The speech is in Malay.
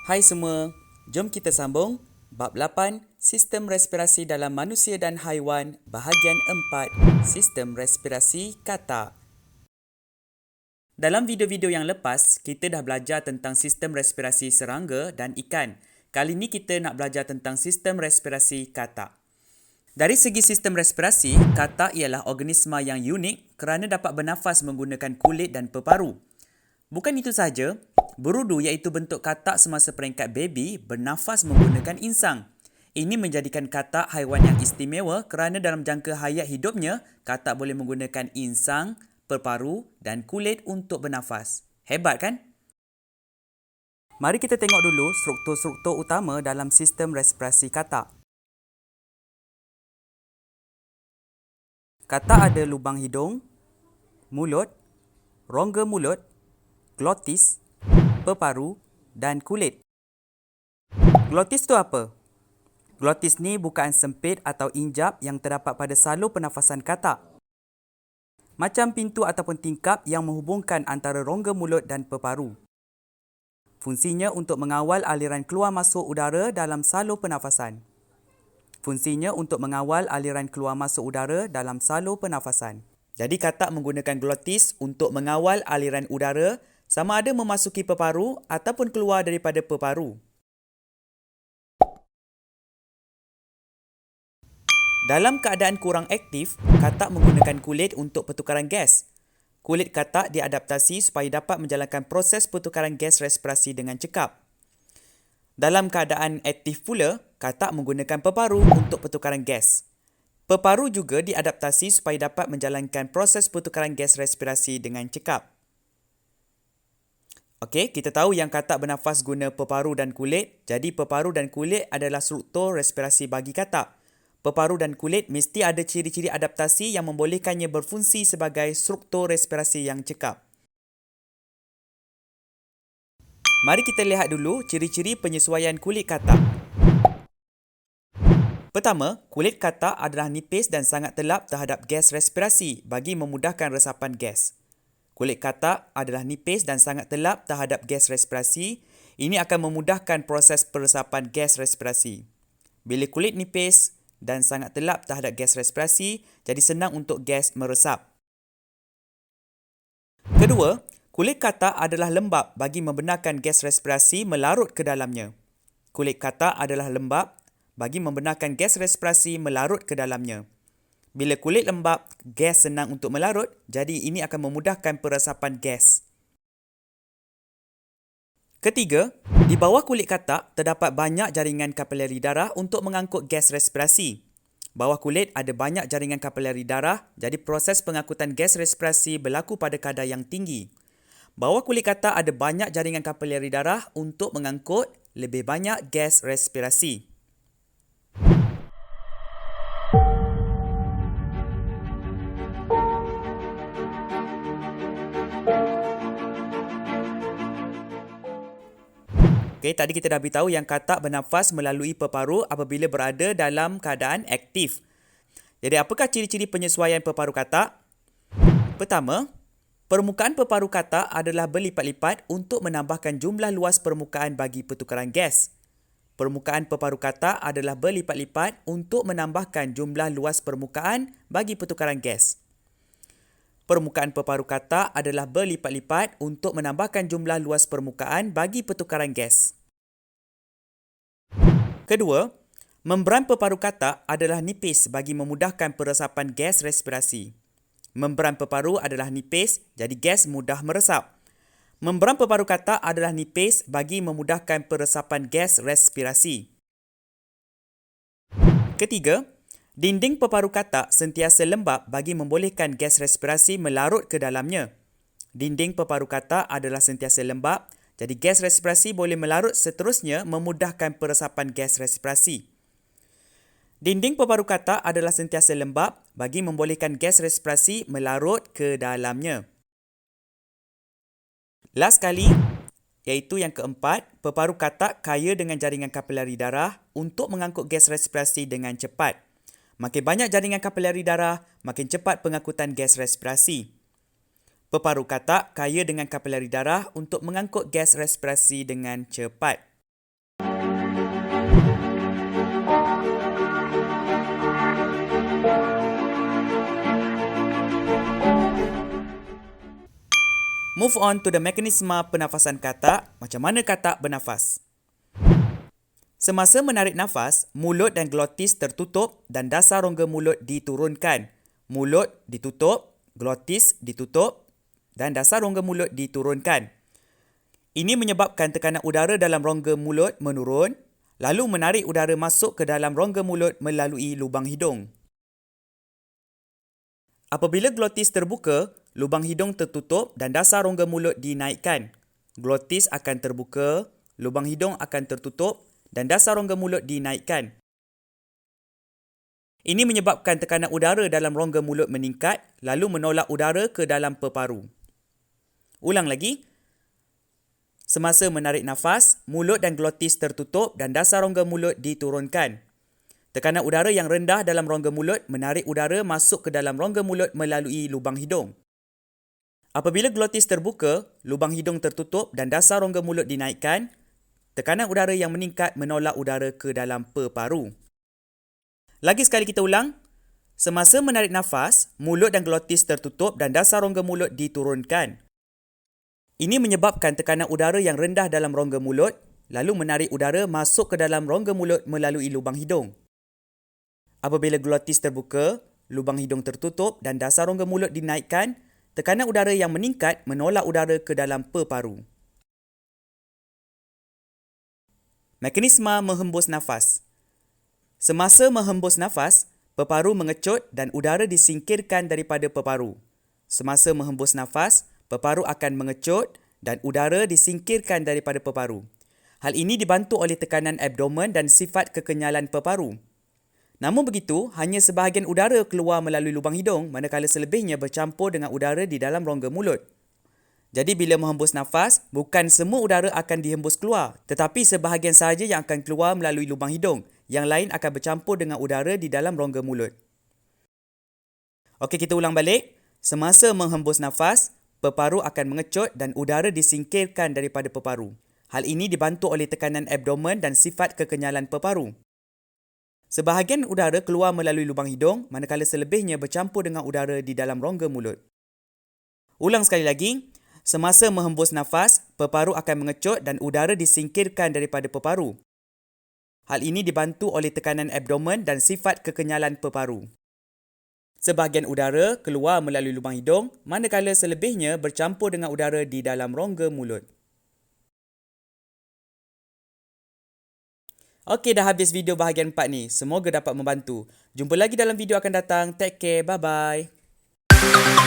Hai semua, jom kita sambung bab 8 Sistem Respirasi dalam Manusia dan Haiwan bahagian 4 Sistem Respirasi Katak. Dalam video-video yang lepas, kita dah belajar tentang sistem respirasi serangga dan ikan. Kali ini kita nak belajar tentang sistem respirasi katak. Dari segi sistem respirasi, katak ialah organisma yang unik kerana dapat bernafas menggunakan kulit dan peparu. Bukan itu sahaja, berudu iaitu bentuk katak semasa peringkat baby bernafas menggunakan insang. Ini menjadikan katak haiwan yang istimewa kerana dalam jangka hayat hidupnya, katak boleh menggunakan insang, peparu dan kulit untuk bernafas. Hebat kan? Mari kita tengok dulu struktur-struktur utama dalam sistem respirasi katak. Katak ada lubang hidung, mulut, rongga mulut, glotis, peparu dan kulit. Glotis tu apa? Glotis ni bukaan sempit atau injap yang terdapat pada salur pernafasan katak. Macam pintu ataupun tingkap yang menghubungkan antara rongga mulut dan peparu. Fungsinya untuk mengawal aliran keluar masuk udara dalam salur pernafasan. Jadi katak menggunakan glotis untuk mengawal aliran udara sama ada memasuki peparu ataupun keluar daripada peparu. Dalam keadaan kurang aktif, katak menggunakan kulit untuk pertukaran gas. Kulit katak diadaptasi supaya dapat menjalankan proses pertukaran gas respirasi dengan cekap. Dalam keadaan aktif pula, katak menggunakan peparu untuk pertukaran gas. Peparu juga diadaptasi supaya dapat menjalankan proses pertukaran gas respirasi dengan cekap. Okey, kita tahu yang katak bernafas guna peparu dan kulit. Jadi peparu dan kulit adalah struktur respirasi bagi katak. Peparu dan kulit mesti ada ciri-ciri adaptasi yang membolehkannya berfungsi sebagai struktur respirasi yang cekap. Mari kita lihat dulu ciri-ciri penyesuaian kulit katak. Pertama, kulit katak adalah nipis dan sangat telap terhadap gas respirasi bagi memudahkan resapan gas. Kulit katak adalah nipis dan sangat telap terhadap gas respirasi. Ini akan memudahkan proses peresapan gas respirasi. Bila kulit nipis dan sangat telap terhadap gas respirasi, jadi senang untuk gas meresap. Kedua, kulit katak adalah lembap bagi membenarkan gas respirasi melarut ke dalamnya. Kulit katak adalah lembap bagi membenarkan gas respirasi melarut ke dalamnya. Bila kulit lembap, gas senang untuk melarut, jadi ini akan memudahkan peresapan gas. Ketiga, di bawah kulit katak terdapat banyak jaringan kapilari darah untuk mengangkut gas respirasi. Bawah kulit ada banyak jaringan kapilari darah, jadi proses pengangkutan gas respirasi berlaku pada kadar yang tinggi. Bawah kulit katak ada banyak jaringan kapilari darah untuk mengangkut lebih banyak gas respirasi. Okey, tadi kita dah beritahu yang katak bernafas melalui peparu apabila berada dalam keadaan aktif. Jadi, apakah ciri-ciri penyesuaian peparu katak? Pertama, permukaan peparu katak adalah berlipat-lipat untuk menambahkan jumlah luas permukaan bagi pertukaran gas. Permukaan peparu katak adalah berlipat-lipat untuk menambahkan jumlah luas permukaan bagi pertukaran gas. Permukaan peparu katak adalah berlipat-lipat untuk menambahkan jumlah luas permukaan bagi pertukaran gas. Kedua, membran peparu katak adalah nipis bagi memudahkan peresapan gas respirasi. Membran peparu adalah nipis, jadi gas mudah meresap. Membran peparu katak adalah nipis bagi memudahkan peresapan gas respirasi. Ketiga, dinding peparu katak sentiasa lembap bagi membolehkan gas respirasi melarut ke dalamnya. Dinding peparu katak adalah sentiasa lembap, jadi gas respirasi boleh melarut seterusnya memudahkan peresapan gas respirasi. Dinding peparu katak adalah sentiasa lembap bagi membolehkan gas respirasi melarut ke dalamnya. Last kali, iaitu yang keempat, peparu katak kaya dengan jaringan kapilari darah untuk mengangkut gas respirasi dengan cepat. Makin banyak jaringan kapilari darah, makin cepat pengangkutan gas respirasi. Peparu katak kaya dengan kapilari darah untuk mengangkut gas respirasi dengan cepat. Move on to the mekanisme pernafasan katak. Macam mana katak bernafas? Semasa menarik nafas, mulut dan glotis tertutup dan dasar rongga mulut diturunkan. Mulut ditutup, glotis ditutup dan dasar rongga mulut diturunkan. Ini menyebabkan tekanan udara dalam rongga mulut menurun, lalu menarik udara masuk ke dalam rongga mulut melalui lubang hidung. Apabila glotis terbuka, lubang hidung tertutup dan dasar rongga mulut dinaikkan. Glotis akan terbuka, lubang hidung akan tertutup dan dasar rongga mulut dinaikkan. Ini menyebabkan tekanan udara dalam rongga mulut meningkat, lalu menolak udara ke dalam peparu. Ulang lagi. Semasa menarik nafas, mulut dan glotis tertutup dan dasar rongga mulut diturunkan. Tekanan udara yang rendah dalam rongga mulut menarik udara masuk ke dalam rongga mulut melalui lubang hidung. Apabila glotis terbuka, lubang hidung tertutup dan dasar rongga mulut dinaikkan, tekanan udara yang meningkat menolak udara ke dalam peparu. Lagi sekali kita ulang. Semasa menarik nafas, mulut dan glotis tertutup dan dasar rongga mulut diturunkan. Ini menyebabkan tekanan udara yang rendah dalam rongga mulut, lalu menarik udara masuk ke dalam rongga mulut melalui lubang hidung. Apabila glotis terbuka, lubang hidung tertutup dan dasar rongga mulut dinaikkan, tekanan udara yang meningkat menolak udara ke dalam peparu. Mekanisme menghembus nafas. Semasa menghembus nafas, peparu mengecut dan udara disingkirkan daripada peparu. Semasa menghembus nafas, peparu akan mengecut dan udara disingkirkan daripada peparu. Hal ini dibantu oleh tekanan abdomen dan sifat kekenyalan peparu. Namun begitu, hanya sebahagian udara keluar melalui lubang hidung manakala selebihnya bercampur dengan udara di dalam rongga mulut. Jadi bila menghembus nafas, bukan semua udara akan dihembus keluar, tetapi sebahagian sahaja yang akan keluar melalui lubang hidung. Yang lain akan bercampur dengan udara di dalam rongga mulut. Okey, kita ulang balik. Semasa menghembus nafas, peparu akan mengecut dan udara disingkirkan daripada peparu. Hal ini dibantu oleh tekanan abdomen dan sifat kekenyalan peparu. Sebahagian udara keluar melalui lubang hidung, manakala selebihnya bercampur dengan udara di dalam rongga mulut. Ulang sekali lagi. Semasa menghembus nafas, peparu akan mengecut dan udara disingkirkan daripada peparu. Hal ini dibantu oleh tekanan abdomen dan sifat kekenyalan peparu. Sebahagian udara keluar melalui lubang hidung, manakala selebihnya bercampur dengan udara di dalam rongga mulut. Okey, dah habis video bahagian 4 ni. Semoga dapat membantu. Jumpa lagi dalam video akan datang. Take care. Bye-bye.